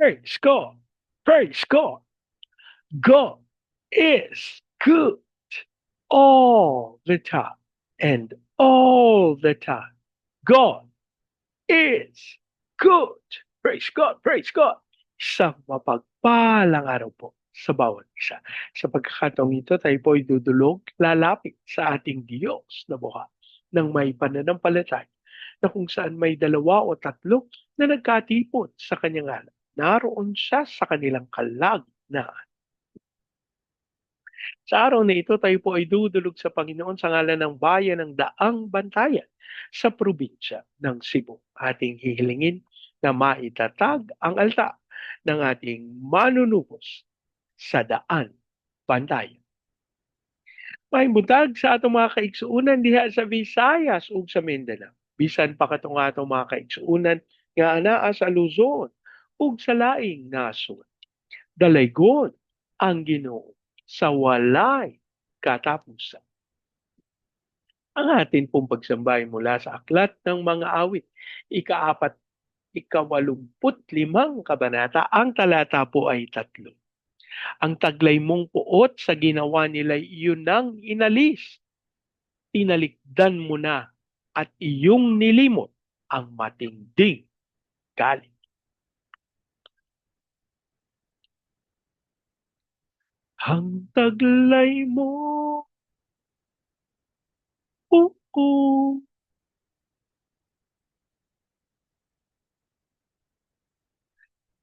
Praise God. Praise God. God is good all the time and all the time. God is good. Praise God. Praise God. Isang mapagpalang araw po sa bawat isa. Sa pagkakataong ito, tayo po ay dudulog, lalapit sa ating Diyos na buhay ng may pananampalataya na kung saan may dalawa o tatlo na nagkatipon sa kanyang ngalan. Naroon siya sa kanilang kalagitnaan. Sa araw na ito, tayo po ay dudulog sa Panginoon sa ngalan ng bayan ng Daang Bantayan sa probinsya ng Cebu. Ating hihilingin na maitatag ang altar ng ating manunubos sa Daan Bantayan. Mahimutag sa atong mga kaigsuunan diha sa Visayas ug sa Mindanao. Bisan pa katong atong mga kaigsuunan nga anaa sa Luzon ug sa laing nasod. Dalaygon ang Ginoo sa walay katapusan. Ang atin pong pagsambay mula sa aklat ng mga awit, ikaapat, ika-85 kabanata, ang talata po ay 3. Ang taglay mong puot sa ginawa nila iyon nang inalis. Tinalikdan mo na at iyong nilimot ang matinding galit. Ang taglay mo, oo,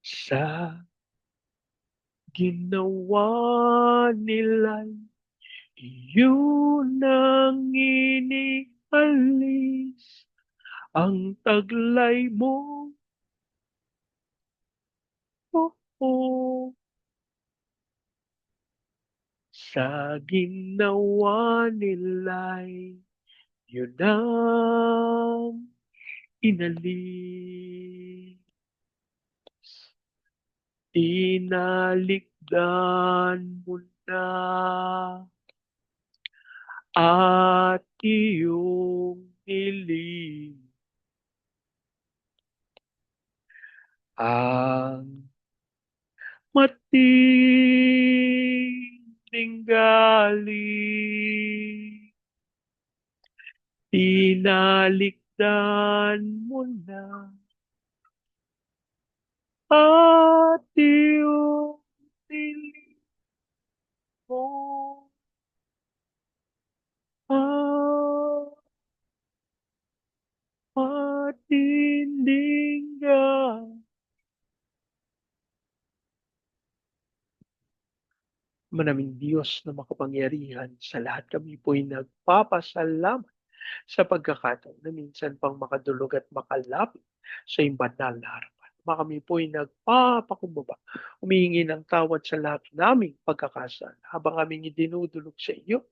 sa ginawa nila'y iyon ang inialis. Ang taglay mo, oo, sa ginawa nila'y yun ang inalis. Tinalikdan mo na at iyong nilim ang matinding galit. Tinalikdan mo na at iyong nilim mo ang matinding galit. Manaming Diyos na makapangyarihan, sa lahat kami po'y nagpapasalamat sa pagkakataon na minsan pang makadulog at makalapit sa iyong banal na harapan. Kami po'y nagpapakumbaba, humihingi ng tawad sa lahat naming pagkakasala habang aming idinudulog sa iyo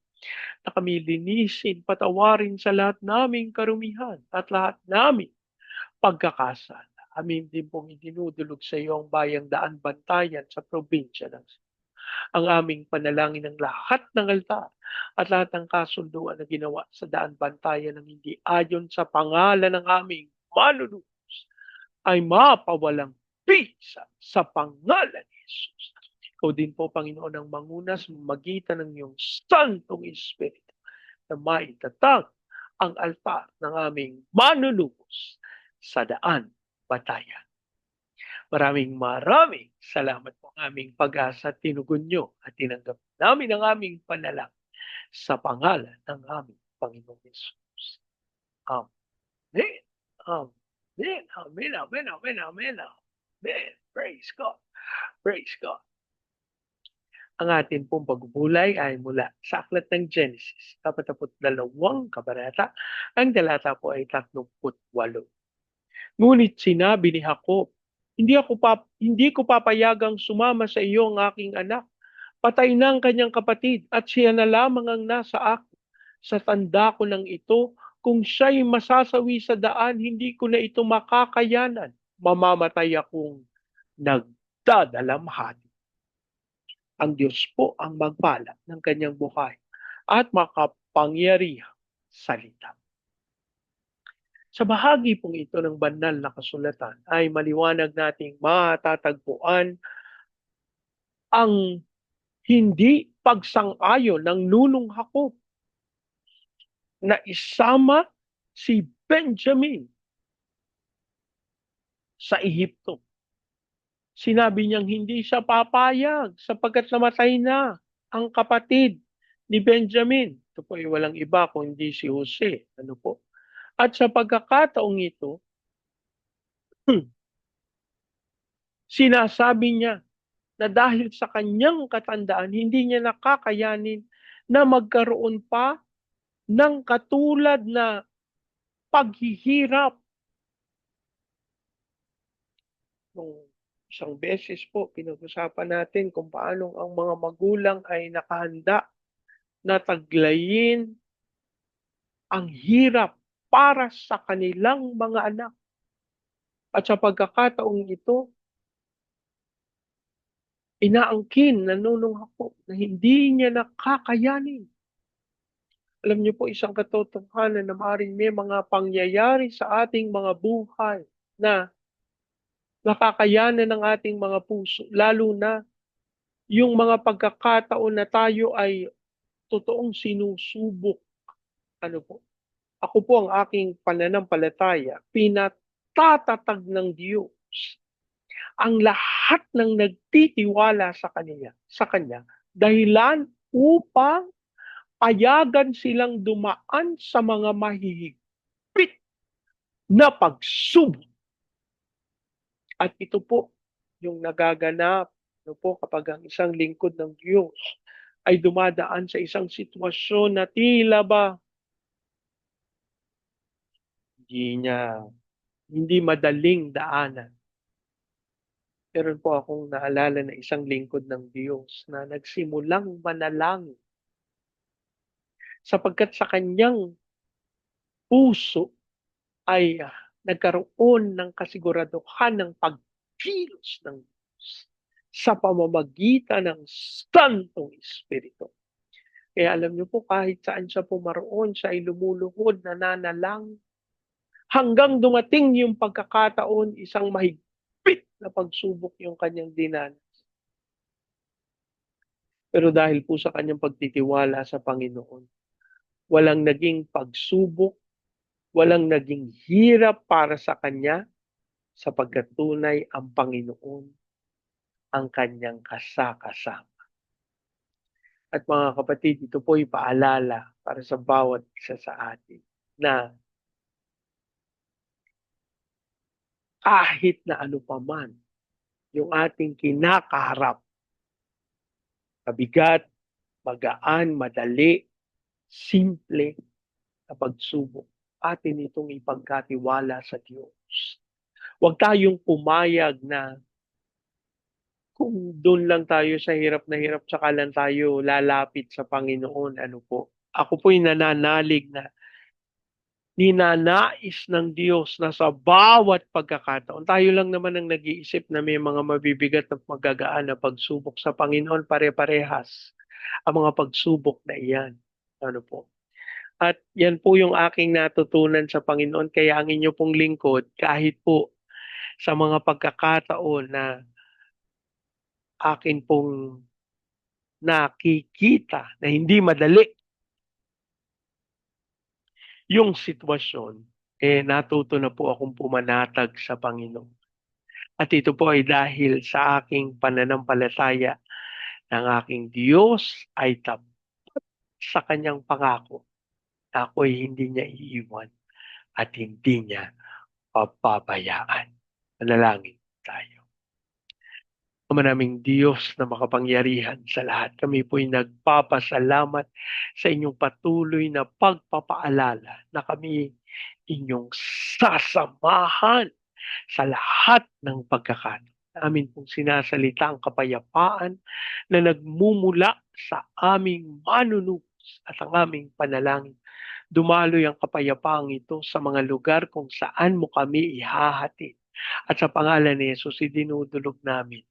na kami linisin, patawarin sa lahat naming karumihan at lahat naming pagkakasala. Amin din pong idinudulog sa iyo ang bayang Daan Bantayan sa probinsya ng ang aming panalangin ng lahat ng altar at lahat ng kasunduan na ginawa sa Daan Bantayan ng hindi ayon sa pangalan ng aming manunubos ay mapawalang bisa sa pangalan ni Jesus. Ikaw din po, Panginoon, ang mangunas magitan ng iyong Santong Espiritu na maitatag ang altar ng aming manunubos sa Daan Bantayan. Maraming salamat po ang aming pag-asa at tinugon nyo at tinanggap namin ang aming panalangin sa pangalan ng aming Panginoong Yesus. Amen. Amen. Amen. Amen. Amen. Amen. Amen. Praise God. Praise God. Ang atin pong pagbubulay ay mula sa aklat ng Genesis, 42 kabanata. Ang talata po ay 38. Ngunit sinabi ni Jacob, hindi ko papayagang sumama sa iyo ang aking anak. Patay na ang kanyang kapatid at siya na lamang ang nasa akin. Sa tanda ko ng ito, kung siya'y masasawi sa daan, hindi ko na ito makakayanan. Mamamatay akong nagdadalamhati. Ang Diyos po ang magpala ng kanyang buhay at makapangyarihang salita. Sa bahagi pong ito ng banal na kasulatan ay maliwanag nating matatagpuan ang hindi pagsang-ayon ng nunong Hakob na isama si Benjamin sa Ehipto. Sinabi niyang hindi siya papayag sapagkat namatay na ang kapatid ni Benjamin. Ito po ay walang iba kundi si Jose. Ano po? At sa pagkakataong ito, sinasabi niya na dahil sa kanyang katandaan, hindi niya nakakayanin na magkaroon pa ng katulad na paghihirap. Nung isang beses po, pinag-usapan natin kung paano ang mga magulang ay nakahanda na taglayin ang hirap para sa kanilang mga anak. At sa pagkakataong ito, inaangkin, nanunong ako na hindi niya nakakayanin. Alam niyo po, isang katotohanan na maaaring may mga pangyayari sa ating mga buhay na nakakayanan ng ating mga puso, lalo na yung mga pagkakataon na tayo ay totoong sinusubok. Ano po? Ako po ang aking pananampalataya, pinatatatag ng Diyos ang lahat ng nagtitiwala sa Kanya, dahilan upang payagan silang dumaan sa mga mahihigpit na pagsubok. At ito po yung nagaganap kapag ang isang lingkod ng Diyos ay dumadaan sa isang sitwasyon na tila ba hindi madaling daanan. Meron po akong naalala na isang lingkod ng Diyos na nagsimulang manalangin sapagkat sa kanyang puso ay nagkaroon ng kasiguraduhan ng pagkilos ng Diyos sa pamamagitan ng Santong Espiritu. Kaya alam niyo po, kahit saan siya pumaroon, siya ay lumuluhod, nananalangin. Hanggang dumating yung pagkakataon, isang mahigpit na pagsubok yung kanyang dinanas. Pero dahil po sa kanyang pagtitiwala sa Panginoon, walang naging pagsubok, walang naging hirap para sa kanya, sapagkat tunay ang Panginoon ang kanyang kasakasama. At mga kapatid, ito po ay paalala para sa bawat isa sa atin na kahit na ano pa man yung ating kinakaharap, mabigat, magaan, madali, simple na pagsubok, atin itong ipagkatiwala sa Diyos. Huwag tayong pumayag na kung doon lang tayo sa hirap na hirap, tsaka lang tayo lalapit sa Panginoon. Ano po? Ako po'y nananalig na ninanais ng Diyos na sa bawat pagkakataon, tayo lang naman ang nag-iisip na may mga mabibigat at magagaan na pagsubok sa Panginoon, pare-parehas ang mga pagsubok na iyan. Ano po? At yan po yung aking natutunan sa Panginoon. Kaya ang inyo pong lingkod, kahit po sa mga pagkakataon na akin pong nakikita na hindi madali yung sitwasyon, natuto na po akong pumanatag sa Panginoon. At ito po ay dahil sa aking pananampalataya ng aking Diyos ay tapat sa kanyang pangako na ako'y hindi niya iiwan at hindi niya papabayaan. Manalangin tayo. Ama naming Diyos na makapangyarihan sa lahat, kami po'y nagpapasalamat sa inyong patuloy na pagpapaalala na kami inyong sasamahan sa lahat ng pagkakataon. Amin pong sinasalita ang kapayapaan na nagmumula sa aming manunubos at ang aming panalangin. Dumaloy ang kapayapaang ito sa mga lugar kung saan mo kami ihahatid At sa pangalan ni Jesus, idinudulog namin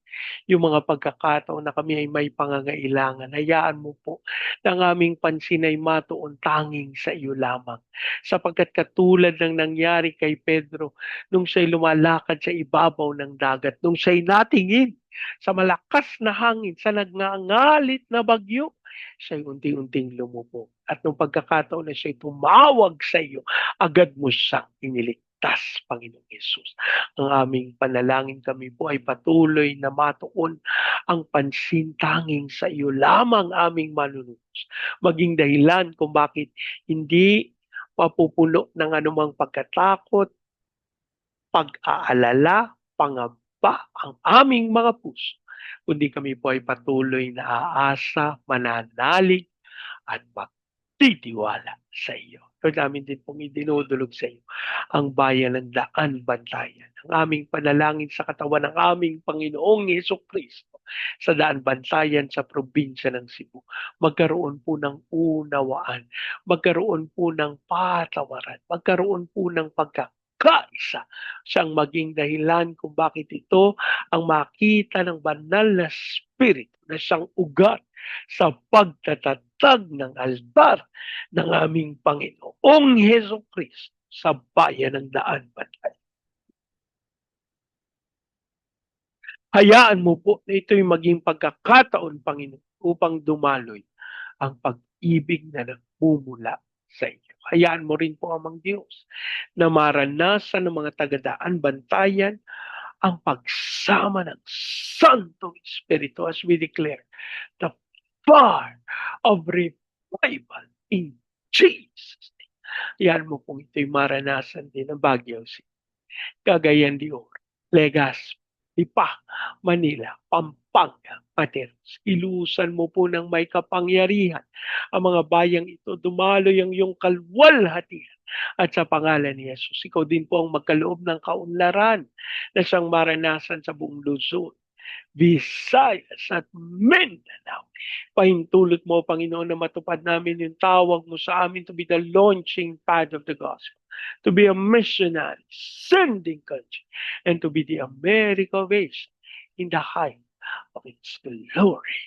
yung mga pagkakataon na kami ay may pangangailangan. Hayaan mo po na ang aming pansin ay matuon tanging sa iyo lamang. Sapagkat katulad ng nangyari kay Pedro, nung siya'y lumalakad sa ibabaw ng dagat, nung siya'y natingin sa malakas na hangin, sa nagngangalit na bagyo, siya'y unti-unting lumupo. At nung pagkakataon na siya'y tumawag sa iyo, agad mo siyang iniligtas, Panginoong Yesus. Ang aming panalangin kami po ay patuloy na matuon ang pansin tanging sa iyo lamang aming manunubos. Maging dahilan kung bakit hindi mapupuno ng anumang pagkatakot, pag-aalala, pangamba ang aming mga puso, kundi kami po ay patuloy na aasa, mananalig, at magtitiwala sa iyo. Lord, namin din pong idinudulog sa iyo ang bayan ng Daan Bantayan. Ang aming panalangin sa katawan ng aming Panginoong Yeso Kristo sa Daan Bantayan sa probinsya ng Cebu. Magkaroon po ng unawaan, magkaroon po ng patawaran, magkaroon po ng pagkakaisa siyang maging dahilan kung bakit ito ang makita ng banal na Espiritu na siyang ugat sa pagtatatag ng altar ng aming Panginoong Heso Kristo sa bayan ng Daan Bantayan. Hayaan mo po na ito'y maging pagkakataon, Panginoon, upang dumaloy ang pag-ibig na nagmumula sa iyo. Hayaan mo rin po, Amang Diyos, na maranasan ng mga taga-Daan Bantayan ang pagsama ng Santong Espiritu as we declare the fire of revival in Jesus' name. Yan mo kung ito'y maranasan din ng Baguio City, Cagayan de Oro, Legazpi, Lipa, Manila, Pampanga, Pateros. Ilusan mo po ng may kapangyarihan ang mga bayang ito. Dumaloy ang iyong kalwalhatian. At sa pangalan ni Jesus, ikaw din po ang magkaloob ng kaunlaran na siyang maranasan sa buong Luzon, Visayas at Mindanao. Pahintulot mo, Panginoon, na matupad namin yung tawag mo sa amin to be the launching pad of the gospel, to be a missionary, sending country, and to be the America of Asia in the height of its glory.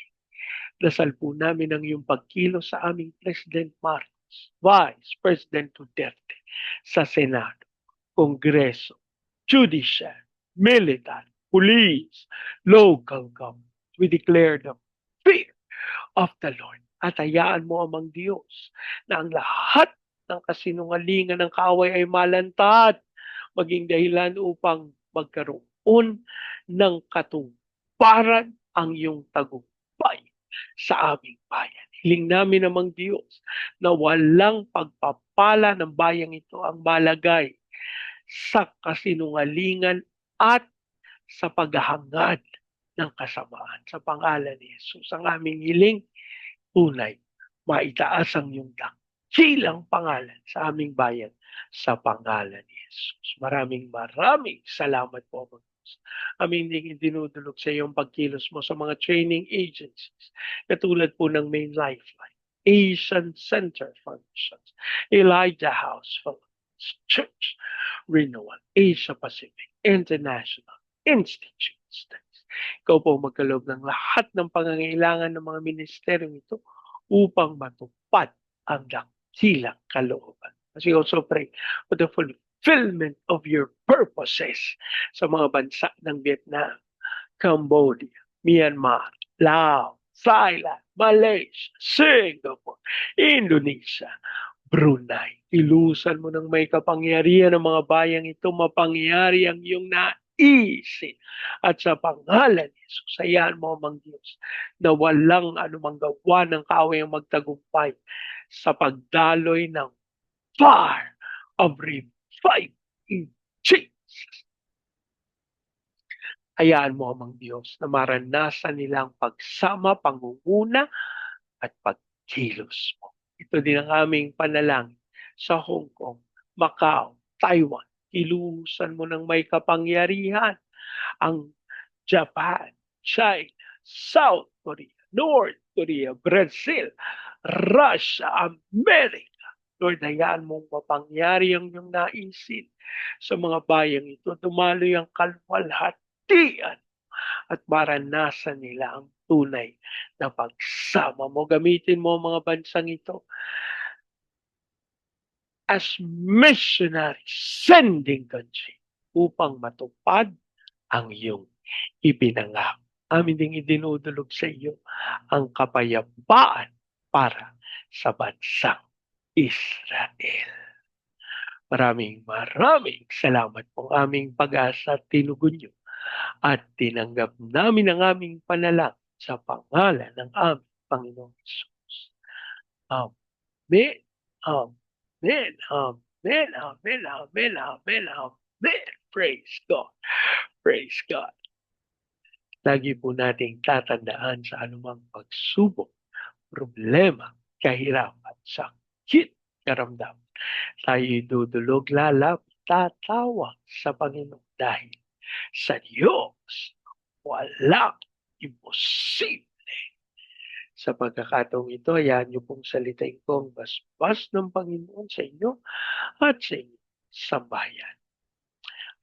Dasal po namin ang iyong pagkilos sa aming President Marcos, Vice President Duterte, sa Senado, Kongreso, Judicial, Military, Police, Local Government. We declare the fear of the Lord. At hayaan mo, Amang Diyos, na ang lahat ng kasinungalingan ng kaaway ay malantad, maging dahilan upang magkaroon ng katuparan ang iyong tagumpay sa aming bayan. Hiling namin, Amang Diyos, na walang pagpapala ng bayang ito ang malagay sa kasinungalingan at sa paghahangad ng kasamaan. Sa pangalan ni Jesus, ang aming hiling, tunay, maitaas ang iyong dakilang pangalan sa aming bayan sa pangalan ni Jesus. Maraming salamat po, Amang Diyos. Aming dinudulog sa iyong pagkilos mo sa mga training agencies, katulad po ng Main Lifeline, Asian Center Foundations, Elijah House Foundations, Church Renewal, Asia Pacific International Institute Studies. Ikaw po magkaloob ng lahat ng pangangailangan ng mga ministeryong ito upang matupad ang dakilang kalooban. As we also pray for the fulfillment of your purposes sa mga bansa ng Vietnam, Cambodia, Myanmar, Laos, Thailand, Malaysia, Singapore, Indonesia, Brunei. Ilusan mo ng may kapangyarihan ng mga bayang ito, mapangyari ang iyong naisin. At sa pangalan ni Jesus, hayaan mo, Amang Diyos, na walang anumang gawa ng kaaway ang magtagumpay sa pagdaloy ng fire of revival in Jesus. Hayaan mo, Amang Diyos, na maranasan nilang pagsama, pangunguna, at pagkilos mo. Ito din ang aming panalangin sa Hong Kong, Macau, Taiwan. Ilusan mo ng may kapangyarihan ang Japan, China, South Korea, North Korea, Brazil, Russia, America, Lord, hayaan mong mapangyari ang iyong naisin sa mga bayang ito. Dumaloy ang kaluwalhatian at maranasan nila ang tunay na pagsama mo. Gamitin mo ang mga bansang ito as missionary sending country upang matupad ang iyong ipinangako. Amin ding idinudulog sa iyo ang kapayapaan para sa bansang Israel. Maraming salamat po aming pag-asa at tinugon niyo at tinanggap namin ang aming panalangin sa pangalan ng aming Panginoong Hesus. Amen. Amen. Amen. Amen. Amen. Amen. Amen. Praise God. Praise God. Lagi po nating tatandaan sa anumang pagsubok, problema, kahirapan, sakit, karamdaman. Tayo'y dudulog, lalapit, tatawag sa Panginoon dahil sa Diyos walang imposible. Sa pagkakataong ito, hayaan niyo pong salitain ko ang basbas ng Panginoon sa inyo at sa inyong sambayan.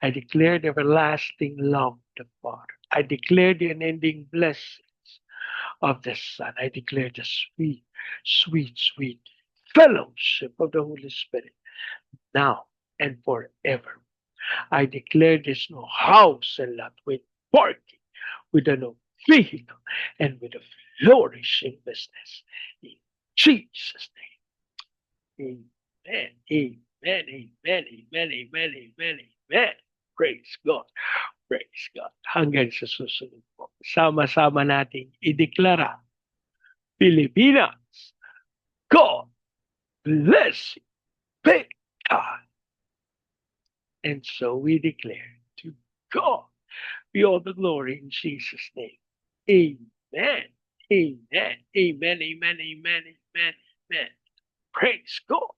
I declare the everlasting love of the Father. I declare the unending blessings of the Son. I declare the sweet, sweet, sweet fellowship of the Holy Spirit now and forever. I declare this no house and lot with parking, with a no vehicle, and with a flourishing business. In Jesus' name. Amen. Amen. Amen. Amen. Amen. Amen. Amen. Praise God. Praise God. Hanggang sa susunod po. Sama-sama natin ideklara, Pilipinas, God bless you. Big God. And so we declare to God be all the glory in Jesus' name. Amen. Amen. Amen. Amen. Amen. Amen. Amen. Praise God.